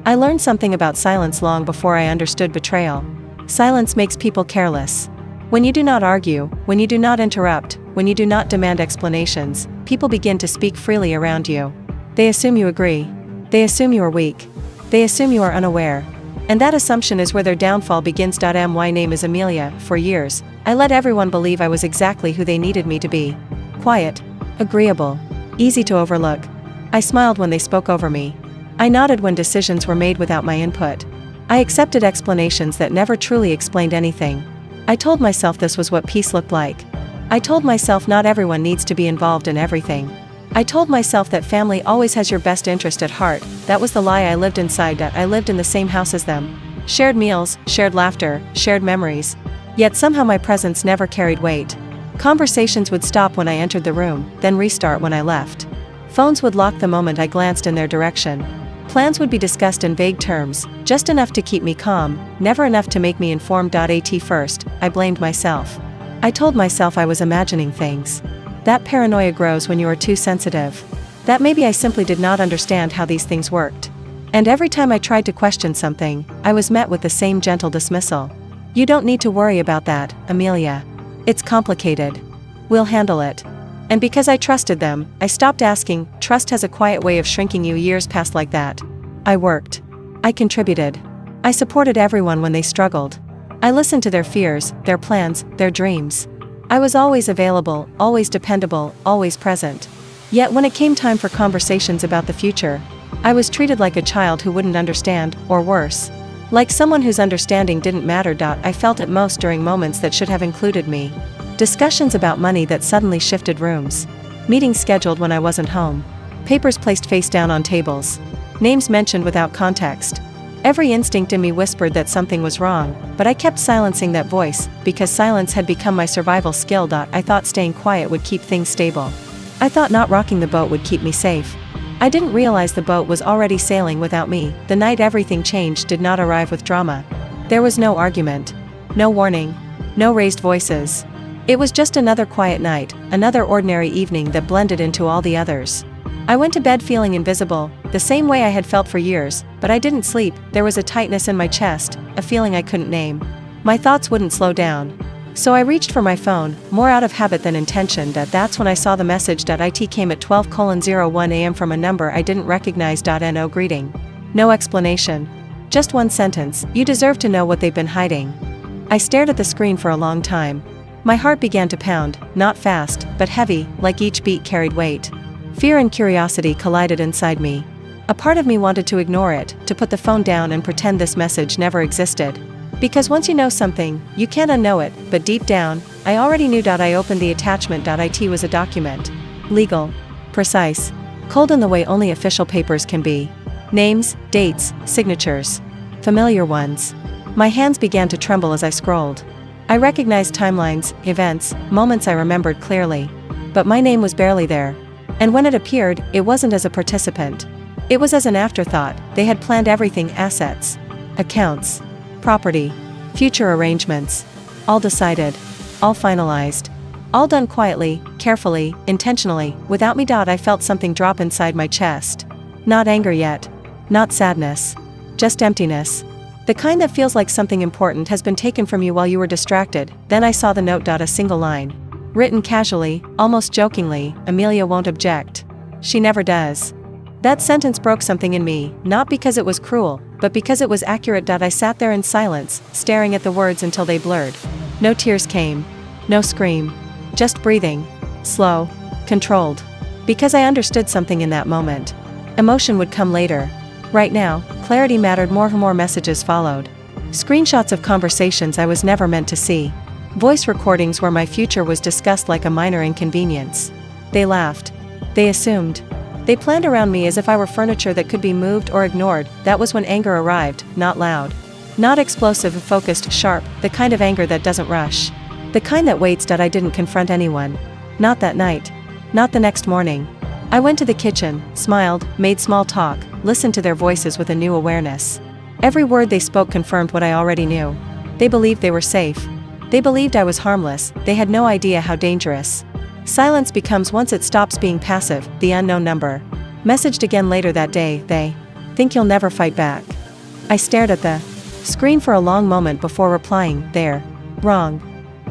I learned something about silence long before I understood betrayal. Silence makes people careless. When you do not argue, when you do not interrupt, when you do not demand explanations, people begin to speak freely around you. They assume you agree. They assume you are weak. They assume you are unaware. And that assumption is where their downfall begins. My name is Amelia. For years, I let everyone believe I was exactly who they needed me to be. Quiet, agreeable, easy to overlook. I smiled when they spoke over me. I nodded when decisions were made without my input. I accepted explanations that never truly explained anything. I told myself this was what peace looked like. I told myself not everyone needs to be involved in everything. I told myself that family always has your best interest at heart. That was the lie I lived inside. I lived in the same house as them. Shared meals, shared laughter, shared memories. Yet somehow my presence never carried weight. Conversations would stop when I entered the room, then restart when I left. Phones would lock the moment I glanced in their direction. Plans would be discussed in vague terms, just enough to keep me calm, never enough to make me informed. At first, I blamed myself. I told myself I was imagining things. That paranoia grows when you are too sensitive. That maybe I simply did not understand how these things worked. And every time I tried to question something, I was met with the same gentle dismissal. You don't need to worry about that, Amelia. It's complicated. We'll handle it. And because I trusted them, I stopped asking. Trust has a quiet way of shrinking you. Years passed like that. I worked. I contributed. I supported everyone when they struggled. I listened to their fears, their plans, their dreams. I was always available, always dependable, always present. Yet when it came time for conversations about the future, I was treated like a child who wouldn't understand, or worse, like someone whose understanding didn't matter. I felt it most during moments that should have included me. Discussions about money that suddenly shifted rooms. Meetings scheduled when I wasn't home. Papers placed face down on tables. Names mentioned without context. Every instinct in me whispered that something was wrong, but I kept silencing that voice, because silence had become my survival skill. I thought staying quiet would keep things stable. I thought not rocking the boat would keep me safe. I didn't realize the boat was already sailing without me. The night everything changed did not arrive with drama. There was no argument. No warning. No raised voices. It was just another quiet night, another ordinary evening that blended into all the others. I went to bed feeling invisible, the same way I had felt for years, but I didn't sleep. There was a tightness in my chest, a feeling I couldn't name. My thoughts wouldn't slow down. So I reached for my phone, more out of habit than intention. That's when I saw the message. It came at 12:01 a.m. from a number I didn't recognize. No greeting. No explanation. Just one sentence: you deserve to know what they've been hiding. I stared at the screen for a long time. My heart began to pound, not fast, but heavy, like each beat carried weight. Fear and curiosity collided inside me. A part of me wanted to ignore it, to put the phone down and pretend this message never existed. Because once you know something, you can't unknow it, but deep down, I already knew. I opened the attachment. It was a document. Legal. Precise. Cold in the way only official papers can be. Names, dates, signatures. Familiar ones. My hands began to tremble as I scrolled. I recognized timelines, events, moments I remembered clearly. But my name was barely there. And when it appeared, it wasn't as a participant. It was as an afterthought. They had planned everything: assets, accounts, property, future arrangements. All decided. All finalized. All done quietly, carefully, intentionally, without me. I felt something drop inside my chest. Not anger yet. Not sadness. Just emptiness. The kind that feels like something important has been taken from you while you were distracted. Then I saw the note. A single line. Written casually, almost jokingly: Amelia won't object. She never does. That sentence broke something in me, not because it was cruel, but because it was accurate. I sat there in silence, staring at the words until they blurred. No tears came. No scream. Just breathing. Slow. Controlled. Because I understood something in that moment. Emotion would come later. Right now, clarity mattered more. More messages followed. Screenshots of conversations I was never meant to see. Voice recordings where my future was discussed like a minor inconvenience. They laughed. They assumed. They planned around me as if I were furniture that could be moved or ignored. That was when anger arrived, not loud. Not explosive, focused, sharp, the kind of anger that doesn't rush. The kind that waits. I didn't confront anyone. Not that night. Not the next morning. I went to the kitchen, smiled, made small talk, listened to their voices with a new awareness. Every word they spoke confirmed what I already knew. They believed they were safe. They believed I was harmless. They had no idea how dangerous. Silence becomes once it stops being passive. The unknown number. Messaged again later that day: they think you'll never fight back. I stared at the screen for a long moment before replying, "They're wrong."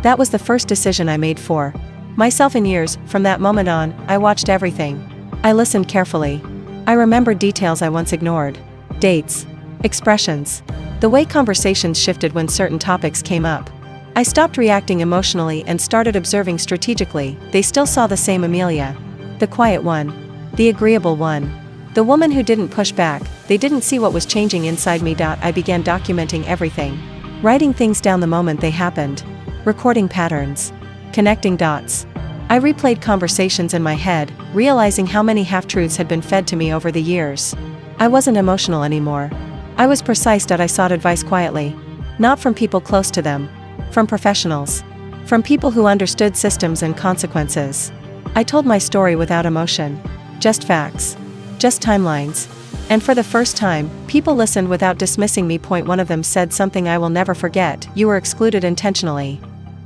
That was the first decision I made for myself in years. From that moment on, I watched everything. I listened carefully. I remembered details I once ignored. Dates. Expressions. The way conversations shifted when certain topics came up. I stopped reacting emotionally and started observing strategically. They still saw the same Amelia. The quiet one. The agreeable one. The woman who didn't push back. They didn't see what was changing inside me. I began documenting everything. Writing things down the moment they happened. Recording patterns. Connecting dots. I replayed conversations in my head, realizing how many half-truths had been fed to me over the years. I wasn't emotional anymore. I was precise. I sought advice quietly. Not from people close to them. From professionals. From people who understood systems and consequences. I told my story without emotion. Just facts. Just timelines. And for the first time, people listened without dismissing me. One of them said something I will never forget: "You were excluded intentionally."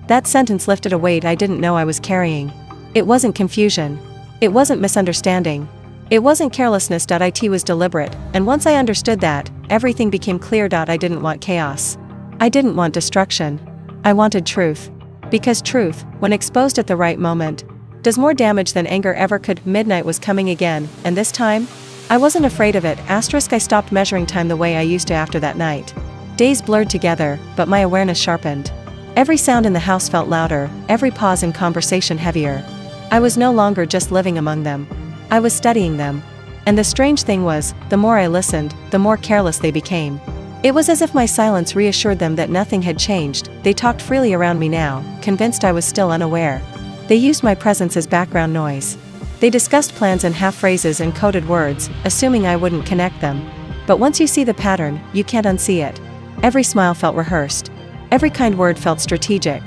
That sentence lifted a weight I didn't know I was carrying. It wasn't confusion. It wasn't misunderstanding. It wasn't carelessness. It was deliberate, and once I understood that, everything became clear. I didn't want chaos. I didn't want destruction. I wanted truth. Because truth, when exposed at the right moment, does more damage than anger ever could. Midnight was coming again, and this time, I wasn't afraid of it. I stopped measuring time the way I used to after that night. Days blurred together, but my awareness sharpened. Every sound in the house felt louder, every pause in conversation heavier. I was no longer just living among them. I was studying them. And the strange thing was, the more I listened, the more careless they became. It was as if my silence reassured them that nothing had changed. They talked freely around me now, convinced I was still unaware. They used my presence as background noise. They discussed plans in half-phrases and coded words, assuming I wouldn't connect them. But once you see the pattern, you can't unsee it. Every smile felt rehearsed. Every kind word felt strategic.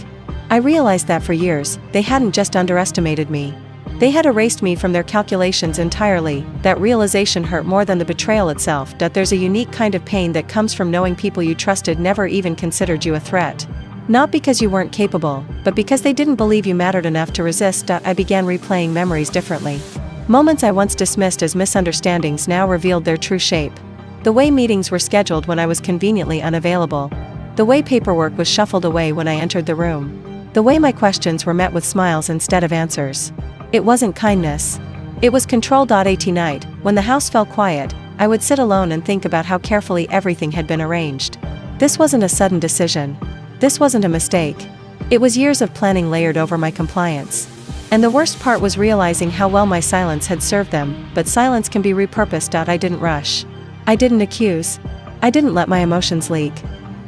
I realized that for years, they hadn't just underestimated me. They had erased me from their calculations entirely. That realization hurt more than the betrayal itself. There's a unique kind of pain that comes from knowing people you trusted never even considered you a threat. Not because you weren't capable, but because they didn't believe you mattered enough to resist. I began replaying memories differently. Moments I once dismissed as misunderstandings now revealed their true shape. The way meetings were scheduled when I was conveniently unavailable. The way paperwork was shuffled away when I entered the room. The way my questions were met with smiles instead of answers. It wasn't kindness. It was control. At night, when the house fell quiet, I would sit alone and think about how carefully everything had been arranged. This wasn't a sudden decision. This wasn't a mistake. It was years of planning layered over my compliance. And the worst part was realizing how well my silence had served them. But silence can be repurposed. I didn't rush. I didn't accuse. I didn't let my emotions leak.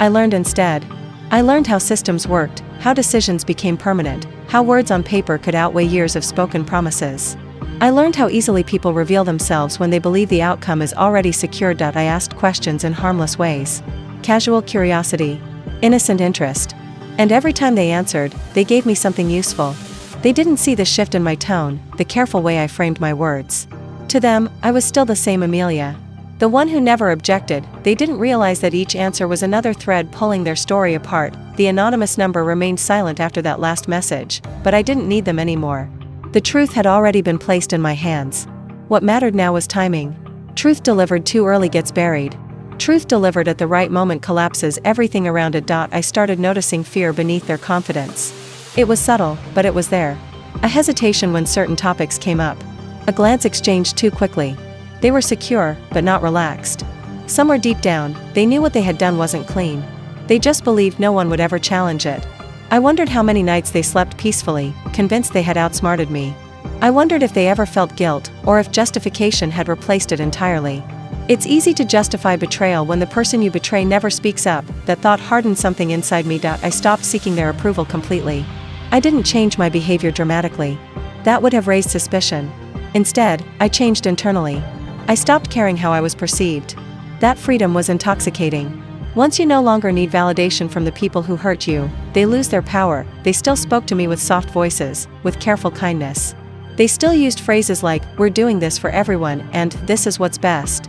I learned instead. I learned how systems worked, how decisions became permanent, how words on paper could outweigh years of spoken promises. I learned how easily people reveal themselves when they believe the outcome is already secured. I asked questions in harmless ways. Casual curiosity. Innocent interest. And every time they answered, they gave me something useful. They didn't see the shift in my tone, the careful way I framed my words. To them, I was still the same Amelia. The one who never objected. They didn't realize that each answer was another thread pulling their story apart. The anonymous number remained silent after that last message, but I didn't need them anymore. The truth had already been placed in my hands. What mattered now was timing. Truth delivered too early gets buried. Truth delivered at the right moment collapses everything around it. I started noticing fear beneath their confidence. It was subtle, but it was there. A hesitation when certain topics came up. A glance exchanged too quickly. They were secure, but not relaxed. Somewhere deep down, they knew what they had done wasn't clean. They just believed no one would ever challenge it. I wondered how many nights they slept peacefully, convinced they had outsmarted me. I wondered if they ever felt guilt, or if justification had replaced it entirely. It's easy to justify betrayal when the person you betray never speaks up. That thought hardened something inside me. I stopped seeking their approval completely. I didn't change my behavior dramatically. That would have raised suspicion. Instead, I changed internally. I stopped caring how I was perceived. That freedom was intoxicating. Once you no longer need validation from the people who hurt you, they lose their power. They still spoke to me with soft voices, with careful kindness. They still used phrases like, "We're doing this for everyone," and "This is what's best."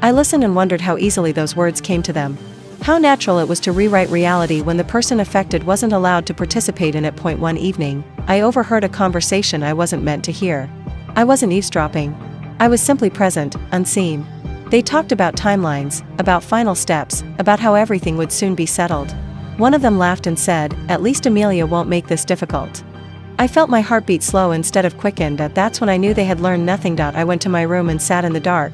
I listened and wondered how easily those words came to them. How natural it was to rewrite reality when the person affected wasn't allowed to participate in it. One evening, I overheard a conversation I wasn't meant to hear. I wasn't eavesdropping. I was simply present, unseen. They talked about timelines, about final steps, about how everything would soon be settled. One of them laughed and said, "At least Amelia won't make this difficult." I felt my heartbeat slow instead of quickened. That's when I knew they had learned nothing. I went to my room and sat in the dark,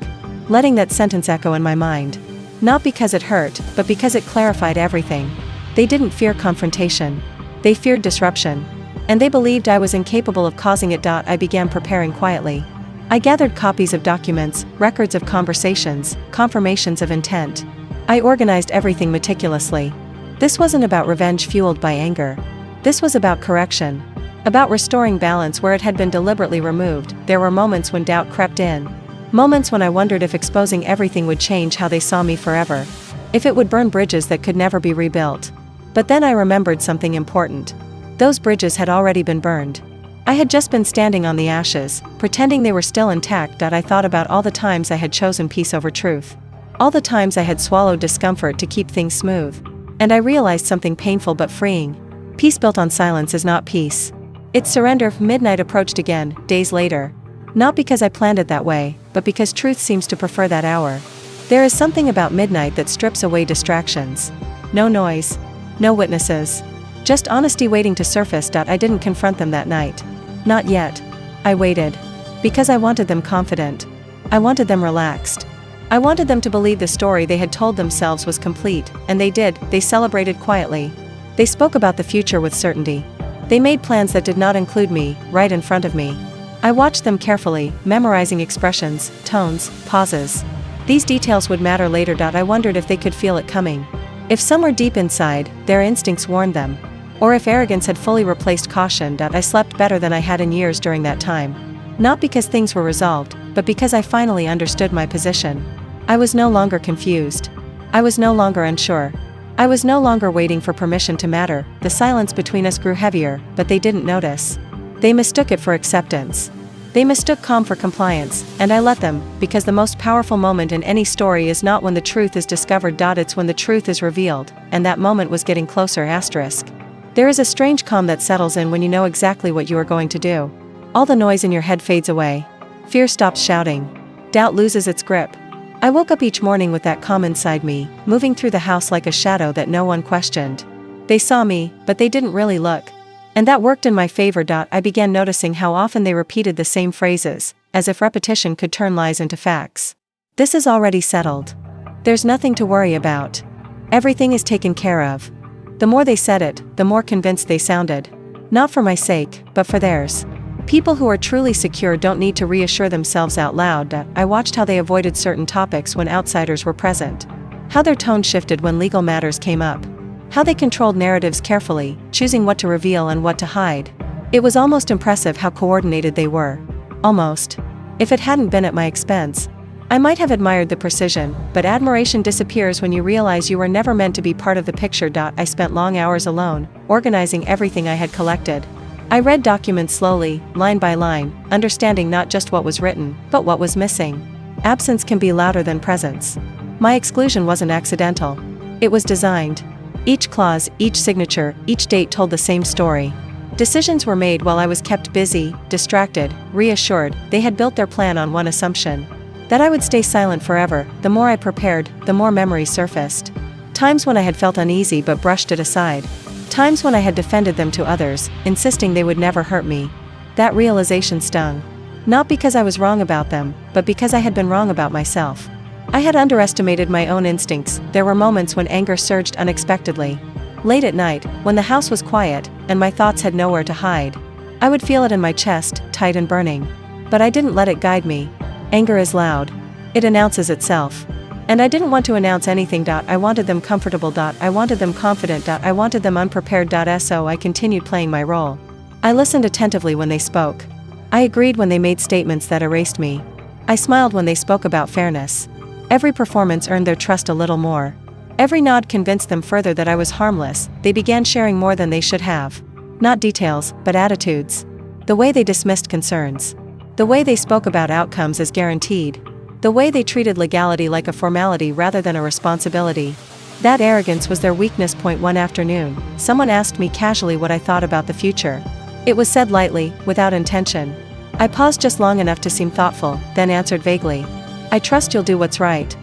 letting that sentence echo in my mind. Not because it hurt, but because it clarified everything. They didn't fear confrontation. They feared disruption. And they believed I was incapable of causing it. I began preparing quietly. I gathered copies of documents, records of conversations, confirmations of intent. I organized everything meticulously. This wasn't about revenge fueled by anger. This was about correction. About restoring balance where it had been deliberately removed. There were moments when doubt crept in. Moments when I wondered if exposing everything would change how they saw me forever. If it would burn bridges that could never be rebuilt. But then I remembered something important. Those bridges had already been burned. I had just been standing on the ashes, pretending they were still intact. I thought about all the times I had chosen peace over truth. All the times I had swallowed discomfort to keep things smooth. And I realized something painful but freeing. Peace built on silence is not peace. It's surrender. Midnight approached again, days later. Not because I planned it that way, but because truth seems to prefer that hour. There is something about midnight that strips away distractions. No noise. No witnesses. Just honesty waiting to surface. I didn't confront them that night. Not yet. I waited. Because I wanted them confident. I wanted them relaxed. I wanted them to believe the story they had told themselves was complete, and they did. They celebrated quietly. They spoke about the future with certainty. They made plans that did not include me, right in front of me. I watched them carefully, memorizing expressions, tones, pauses. These details would matter later. I wondered if they could feel it coming. If somewhere deep inside, their instincts warned them. Or if arrogance had fully replaced caution. I slept better than I had in years during that time. Not because things were resolved, but because I finally understood my position. I was no longer confused. I was no longer unsure. I was no longer waiting for permission to matter. The silence between us grew heavier, but they didn't notice. They mistook it for acceptance. They mistook calm for compliance, and I let them, because the most powerful moment in any story is not when the truth is discovered. It's when the truth is revealed, and that moment was getting closer. There is a strange calm that settles in when you know exactly what you are going to do. All the noise in your head fades away. Fear stops shouting. Doubt loses its grip. I woke up each morning with that calm inside me, moving through the house like a shadow that no one questioned. They saw me, but they didn't really look. And that worked in my favor. I began noticing how often they repeated the same phrases, as if repetition could turn lies into facts. This is already settled. There's nothing to worry about. Everything is taken care of. The more they said it, the more convinced they sounded. Not for my sake, but for theirs. People who are truly secure don't need to reassure themselves out loud. I watched how they avoided certain topics when outsiders were present. How their tone shifted when legal matters came up. How they controlled narratives carefully, choosing what to reveal and what to hide. It was almost impressive how coordinated they were. Almost. If it hadn't been at my expense, I might have admired the precision, but admiration disappears when you realize you were never meant to be part of the picture. I spent long hours alone, organizing everything I had collected. I read documents slowly, line by line, understanding not just what was written, but what was missing. Absence can be louder than presence. My exclusion wasn't accidental. It was designed. Each clause, each signature, each date told the same story. Decisions were made while I was kept busy, distracted, reassured. They had built their plan on one assumption: that I would stay silent forever. The more I prepared, the more memories surfaced. Times when I had felt uneasy but brushed it aside. Times when I had defended them to others, insisting they would never hurt me. That realization stung. Not because I was wrong about them, but because I had been wrong about myself. I had underestimated my own instincts. There were moments when anger surged unexpectedly. Late at night, when the house was quiet, and my thoughts had nowhere to hide. I would feel it in my chest, tight and burning. But I didn't let it guide me. Anger is loud. It announces itself. And I didn't want to announce anything. I wanted them comfortable. I wanted them confident. I wanted them unprepared. So I continued playing my role. I listened attentively when they spoke. I agreed when they made statements that erased me. I smiled when they spoke about fairness. Every performance earned their trust a little more. Every nod convinced them further that I was harmless. They began sharing more than they should have. Not details, but attitudes. The way they dismissed concerns. The way they spoke about outcomes as guaranteed. The way they treated legality like a formality rather than a responsibility. That arrogance was their weakness. One afternoon, someone asked me casually what I thought about the future. It was said lightly, without intention. I paused just long enough to seem thoughtful, then answered vaguely. I trust you'll do what's right.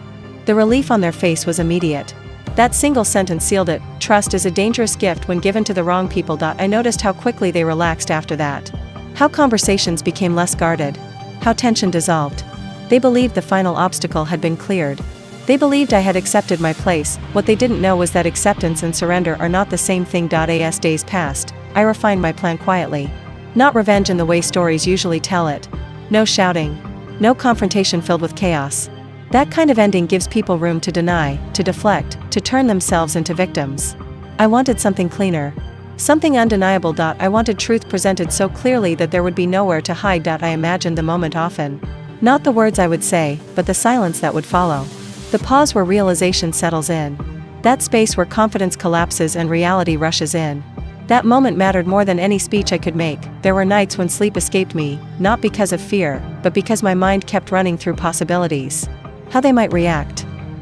The relief on their face was immediate. That single sentence sealed it. Trust is a dangerous gift when given to the wrong people. I noticed how quickly they relaxed after that. How conversations became less guarded. How tension dissolved. They believed the final obstacle had been cleared. They believed I had accepted my place. What they didn't know was that acceptance and surrender are not the same thing. As days passed, I refined my plan quietly. Not revenge in the way stories usually tell it. No shouting. No confrontation filled with chaos. That kind of ending gives people room to deny, to deflect, to turn themselves into victims. I wanted something cleaner. Something undeniable. I wanted truth presented so clearly that there would be nowhere to hide. I imagined the moment often. Not the words I would say, but the silence that would follow. The pause where realization settles in. That space where confidence collapses and reality rushes in. That moment mattered more than any speech I could make. There were nights when sleep escaped me, not because of fear, but because my mind kept running through possibilities. How they might react.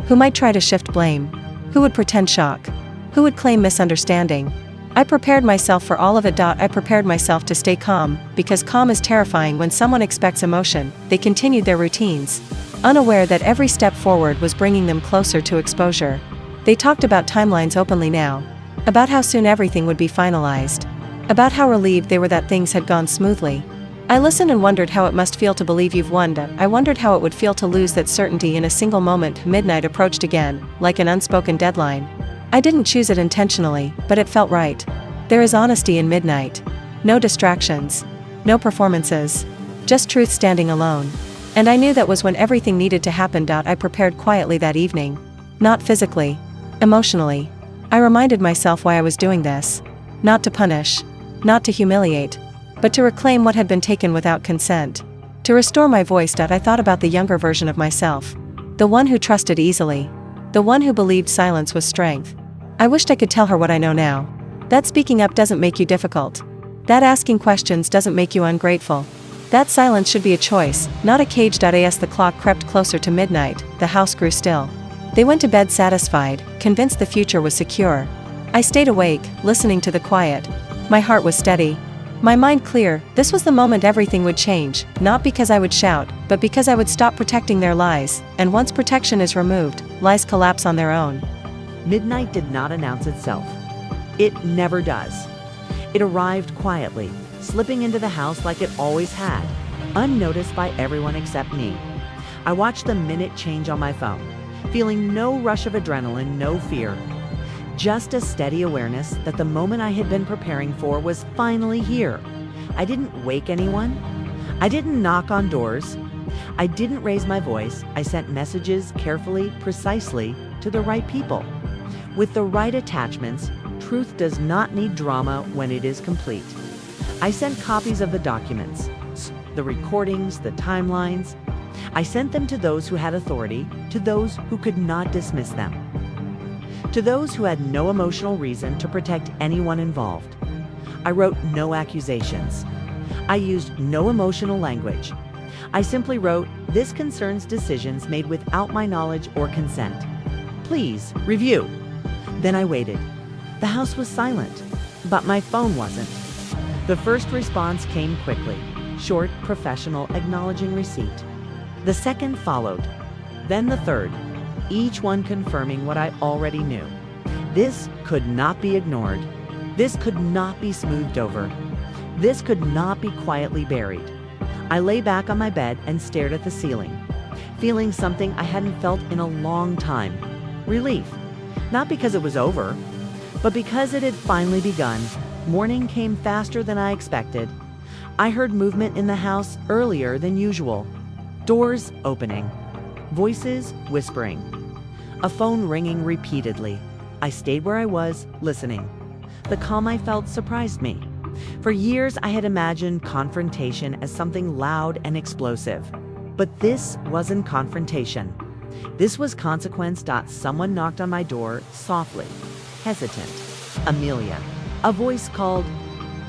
Who might try to shift blame? Who would pretend shock? Who would claim misunderstanding? I prepared myself for all of it. I prepared myself to stay calm, because calm is terrifying when someone expects emotion. They continued their routines, unaware that every step forward was bringing them closer to exposure. They talked about timelines openly now. About how soon everything would be finalized. About how relieved they were that things had gone smoothly. I listened and wondered how it must feel to believe you've won. I wondered how it would feel to lose that certainty in a single moment. Midnight approached again, like an unspoken deadline. I didn't choose it intentionally, but it felt right. There is honesty in midnight. No distractions. No performances. Just truth standing alone. And I knew that was when everything needed to happen. I prepared quietly that evening. Not physically. Emotionally. I reminded myself why I was doing this. Not to punish. Not to humiliate. But to reclaim what had been taken without consent. To restore my voice. I thought about the younger version of myself. The one who trusted easily. The one who believed silence was strength. I wished I could tell her what I know now. That speaking up doesn't make you difficult. That asking questions doesn't make you ungrateful. That silence should be a choice, not a cage. As the clock crept closer to midnight, the house grew still. They went to bed satisfied, convinced the future was secure. I stayed awake, listening to the quiet. My heart was steady. My mind clear. This was the moment everything would change, not because I would shout, but because I would stop protecting their lies, and once protection is removed, lies collapse on their own. Midnight did not announce itself. It never does. It arrived quietly, slipping into the house like it always had, unnoticed by everyone except me. I watched the minute change on my phone, feeling no rush of adrenaline, no fear. Just a steady awareness that the moment I had been preparing for was finally here. I didn't wake anyone. I didn't knock on doors. I didn't raise my voice. I sent messages carefully, precisely, to the right people. With the right attachments, truth does not need drama when it is complete. I sent copies of the documents, the recordings, the timelines. I sent them to those who had authority, to those who could not dismiss them. To those who had no emotional reason to protect anyone involved. I wrote no accusations. I used no emotional language. I simply wrote, "This concerns decisions made without my knowledge or consent. Please review." Then I waited. The house was silent, but my phone wasn't. The first response came quickly, short, professional, acknowledging receipt. The second followed, then the third, each one confirming what I already knew. This could not be ignored. This could not be smoothed over. This could not be quietly buried. I lay back on my bed and stared at the ceiling, feeling something I hadn't felt in a long time. Relief. Not because it was over, but because it had finally begun. Morning came faster than I expected. I heard movement in the house earlier than usual. Doors opening. Voices whispering. A phone ringing repeatedly. I stayed where I was, listening. The calm I felt surprised me. For years, I had imagined confrontation as something loud and explosive. But this wasn't confrontation. This was consequence. Someone knocked on my door, softly, hesitant. Amelia. A voice called,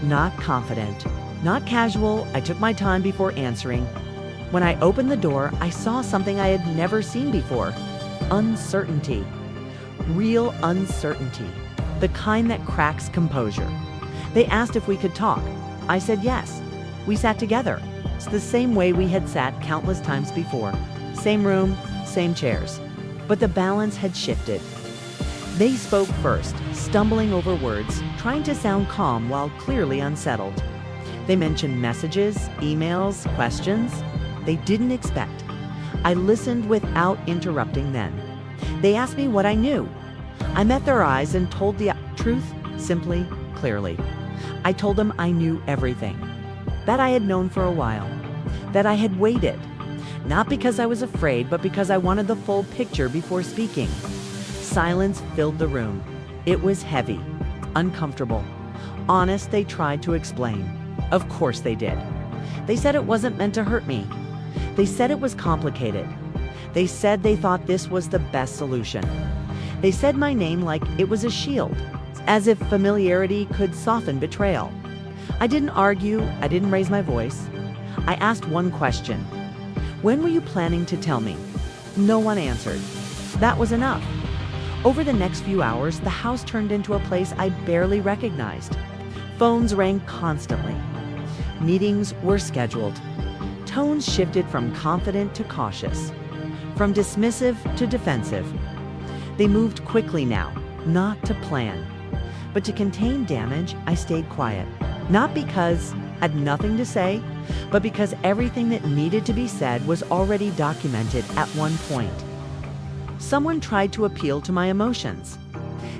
not confident, not casual. I took my time before answering. When I opened the door, I saw something I had never seen before. Uncertainty. Real uncertainty. The kind that cracks composure. They asked if we could talk. I said yes. We sat together. It's the same way we had sat countless times before. Same room, same chairs. But the balance had shifted. They spoke first, stumbling over words, trying to sound calm while clearly unsettled. They mentioned messages, emails, questions they didn't expect. I listened without interrupting then. They asked me what I knew. I met their eyes and told the truth, simply, clearly. I told them I knew everything, that I had known for a while, that I had waited, not because I was afraid, but because I wanted the full picture before speaking. Silence filled the room. It was heavy, uncomfortable. Honest, they tried to explain. Of course they did. They said it wasn't meant to hurt me. They said it was complicated. They said they thought this was the best solution. They said my name like it was a shield, as if familiarity could soften betrayal. I didn't argue, I didn't raise my voice. I asked one question. When were you planning to tell me? No one answered. That was enough. Over the next few hours, the house turned into a place I barely recognized. Phones rang constantly. Meetings were scheduled. Tones shifted from confident to cautious, from dismissive to defensive. They moved quickly now, not to plan. But to contain damage, I stayed quiet. Not because I had nothing to say, but because everything that needed to be said was already documented at one point. Someone tried to appeal to my emotions.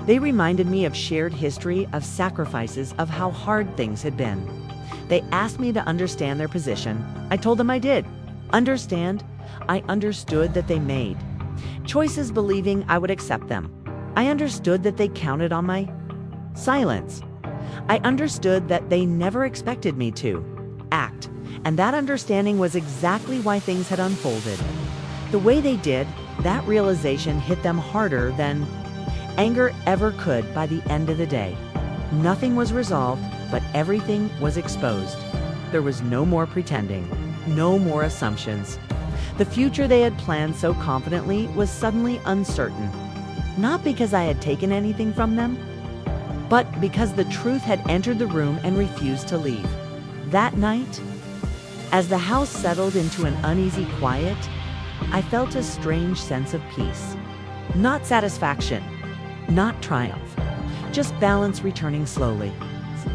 They reminded me of shared history, of sacrifices, of how hard things had been. They asked me to understand their position. I told them I did. Understand? I understood that they made choices believing I would accept them. I understood that they counted on my silence. I understood that they never expected me to act, and that understanding was exactly why things had unfolded the way they did. That realization hit them harder than anger ever could by the end of the day. Nothing was resolved, but everything was exposed. There was no more pretending, no more assumptions. The future they had planned so confidently was suddenly uncertain, not because I had taken anything from them, but because the truth had entered the room and refused to leave. That night, as the house settled into an uneasy quiet, I felt a strange sense of peace. Not satisfaction, not triumph, just balance returning slowly,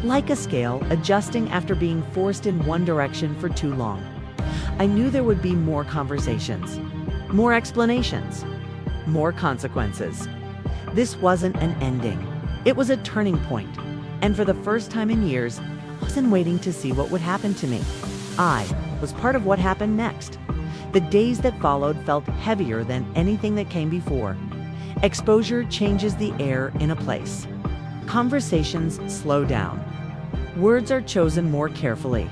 like a scale adjusting after being forced in one direction for too long. I knew there would be more conversations, more explanations, more consequences. This wasn't an ending. It was a turning point, and for the first time in years, I wasn't waiting to see what would happen to me. I was part of what happened next. The days that followed felt heavier than anything that came before. Exposure changes the air in a place. Conversations slow down. Words are chosen more carefully.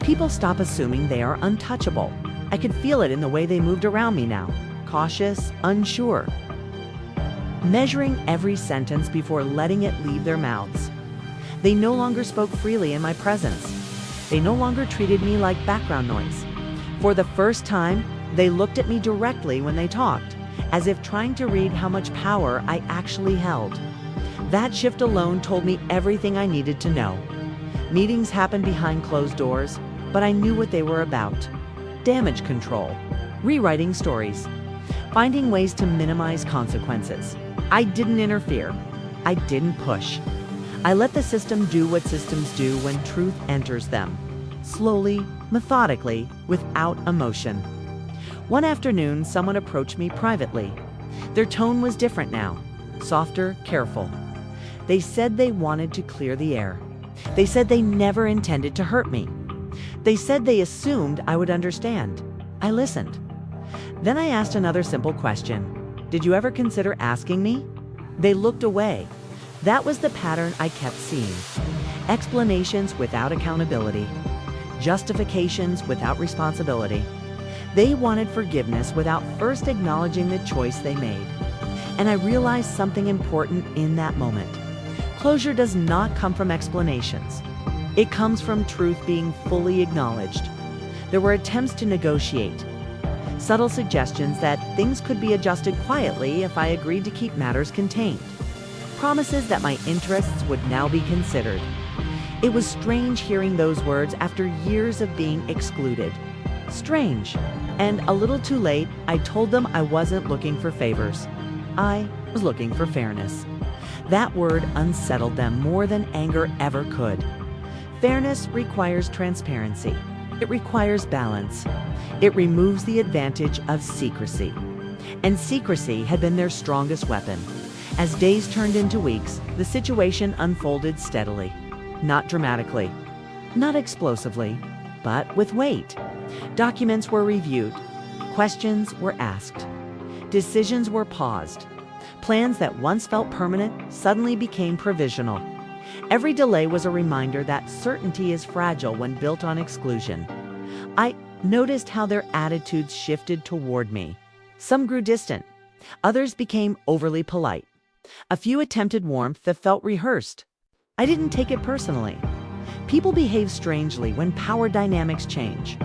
People stop assuming they are untouchable. I could feel it in the way they moved around me now, cautious, unsure, measuring every sentence before letting it leave their mouths. They no longer spoke freely in my presence. They no longer treated me like background noise. For the first time, they looked at me directly when they talked, as if trying to read how much power I actually held. That shift alone told me everything I needed to know. Meetings happened behind closed doors, but I knew what they were about. Damage control, rewriting stories, finding ways to minimize consequences. I didn't interfere. I didn't push. I let the system do what systems do when truth enters them. Slowly, methodically, without emotion. One afternoon, someone approached me privately. Their tone was different now, softer, careful. They said they wanted to clear the air. They said they never intended to hurt me. They said they assumed I would understand. I listened. Then I asked another simple question. Did you ever consider asking me? They looked away. That was the pattern I kept seeing. Explanations without accountability. Justifications without responsibility. They wanted forgiveness without first acknowledging the choice they made. And I realized something important in that moment. Closure does not come from explanations. It comes from truth being fully acknowledged. There were attempts to negotiate, subtle suggestions that things could be adjusted quietly if I agreed to keep matters contained, promises that my interests would now be considered. It was strange hearing those words after years of being excluded. strange. And a little too late, I told them I wasn't looking for favors. I was looking for fairness. That word unsettled them more than anger ever could. Fairness requires transparency. It requires balance. It removes the advantage of secrecy. And secrecy had been their strongest weapon. As days turned into weeks, the situation unfolded steadily. Not dramatically, not explosively, but with weight. Documents were reviewed. Questions were asked. Decisions were paused. Plans that once felt permanent suddenly became provisional. Every delay was a reminder that certainty is fragile when built on exclusion. I noticed how their attitudes shifted toward me. Some grew distant. Others became overly polite. A few attempted warmth that felt rehearsed. I didn't take it personally. People behave strangely when power dynamics change.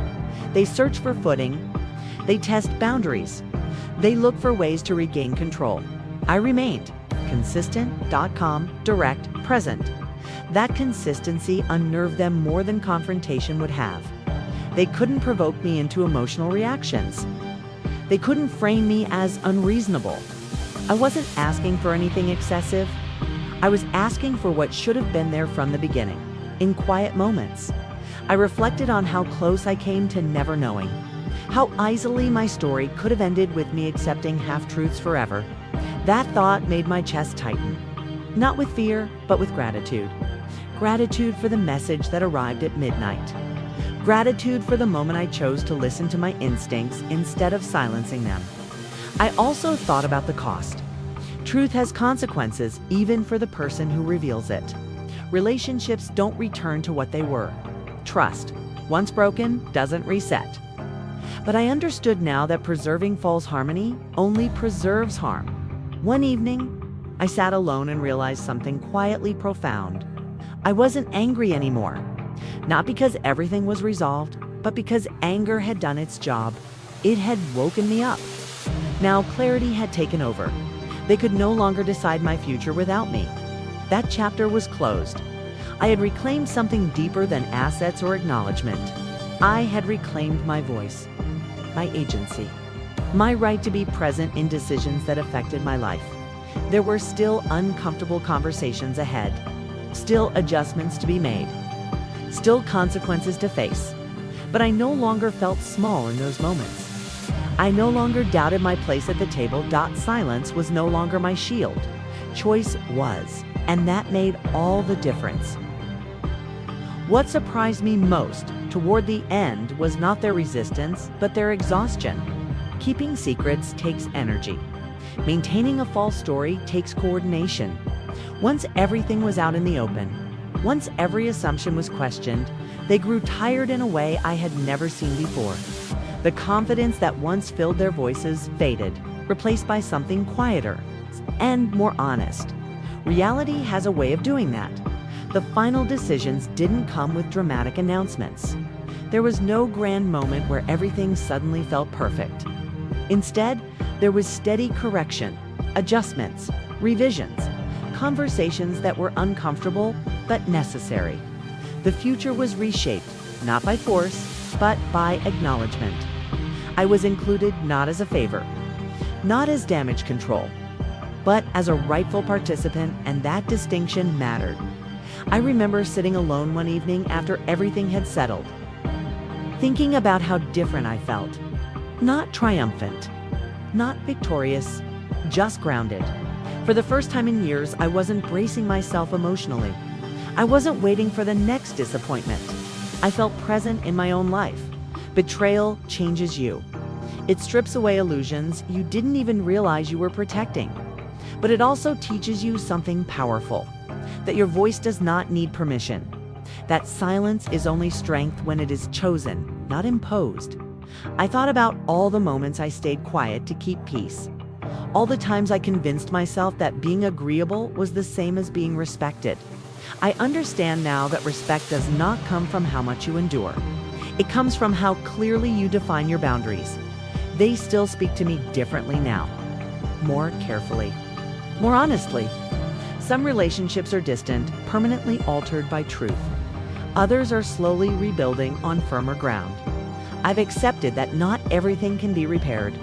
They search for footing. They test boundaries. They look for ways to regain control. I remained consistent, calm, direct, present. That consistency unnerved them more than confrontation would have. They couldn't provoke me into emotional reactions. They couldn't frame me as unreasonable. I wasn't asking for anything excessive. I was asking for what should have been there from the beginning, in quiet moments. I reflected on how close I came to never knowing, how easily my story could have ended with me accepting half-truths forever. That thought made my chest tighten, not with fear, but with gratitude. Gratitude for the message that arrived at midnight. Gratitude for the moment I chose to listen to my instincts instead of silencing them. I also thought about the cost. Truth has consequences, even for the person who reveals it. Relationships don't return to what they were. Trust, once broken, doesn't reset. But I understood now that preserving false harmony only preserves harm. One evening, I sat alone and realized something quietly profound. I wasn't angry anymore. Not because everything was resolved, but because anger had done its job. It had woken me up. Now clarity had taken over. They could no longer decide my future without me. That chapter was closed. I had reclaimed something deeper than assets or acknowledgement. I had reclaimed my voice, my agency, my right to be present in decisions that affected my life. There were still uncomfortable conversations ahead, still adjustments to be made, still consequences to face. But I no longer felt small in those moments. I no longer doubted my place at the table. Silence was no longer my shield. Choice was, and that made all the difference. What surprised me most toward the end was not their resistance, but their exhaustion. Keeping secrets takes energy. Maintaining a false story takes coordination. Once everything was out in the open, once every assumption was questioned, they grew tired in a way I had never seen before. The confidence that once filled their voices faded, replaced by something quieter and more honest. Reality has a way of doing that. The final decisions didn't come with dramatic announcements. There was no grand moment where everything suddenly felt perfect. Instead, there was steady correction, adjustments, revisions, conversations that were uncomfortable but necessary. The future was reshaped, not by force, but by acknowledgement. I was included not as a favor, not as damage control, but as a rightful participant, and that distinction mattered. I remember sitting alone one evening after everything had settled, thinking about how different I felt. Not triumphant, not victorious, just grounded. For the first time in years, I wasn't bracing myself emotionally. I wasn't waiting for the next disappointment. I felt present in my own life. Betrayal changes you. It strips away illusions you didn't even realize you were protecting. But it also teaches you something powerful, that your voice does not need permission, that silence is only strength when it is chosen, not imposed. I thought about all the moments I stayed quiet to keep peace, all the times I convinced myself that being agreeable was the same as being respected. I understand now that respect does not come from how much you endure. It comes from how clearly you define your boundaries. They still speak to me differently now, more carefully, more honestly. Some relationships are distant, permanently altered by truth. Others are slowly rebuilding on firmer ground. I've accepted that not everything can be repaired.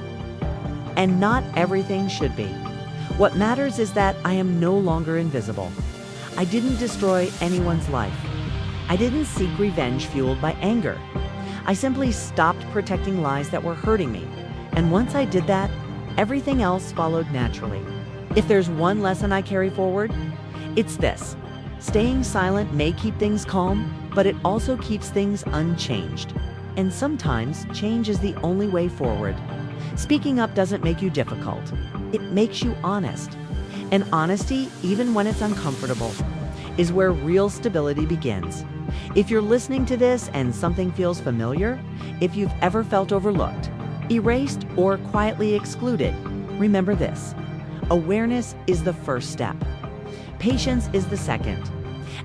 And not everything should be. What matters is that I am no longer invisible. I didn't destroy anyone's life. I didn't seek revenge fueled by anger. I simply stopped protecting lies that were hurting me. And once I did that, everything else followed naturally. If there's one lesson I carry forward, it's this. Staying silent may keep things calm, but it also keeps things unchanged. And sometimes change is the only way forward. Speaking up doesn't make you difficult. It makes you honest. And honesty, even when it's uncomfortable, is where real stability begins. If you're listening to this and something feels familiar, if you've ever felt overlooked, erased, or quietly excluded, remember this. Awareness is the first step. Patience is the second.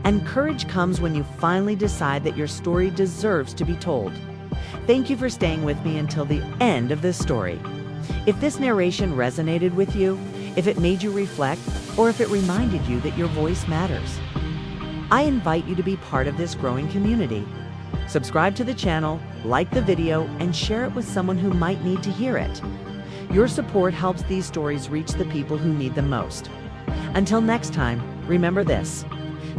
And courage comes when you finally decide that your story deserves to be told. Thank you for staying with me until the end of this story. If this narration resonated with you, if it made you reflect, or if it reminded you that your voice matters, I invite you to be part of this growing community. Subscribe to the channel, like the video, and share it with someone who might need to hear it. Your support helps these stories reach the people who need them most. Until next time, remember this.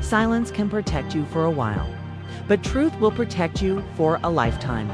Silence can protect you for a while, but truth will protect you for a lifetime.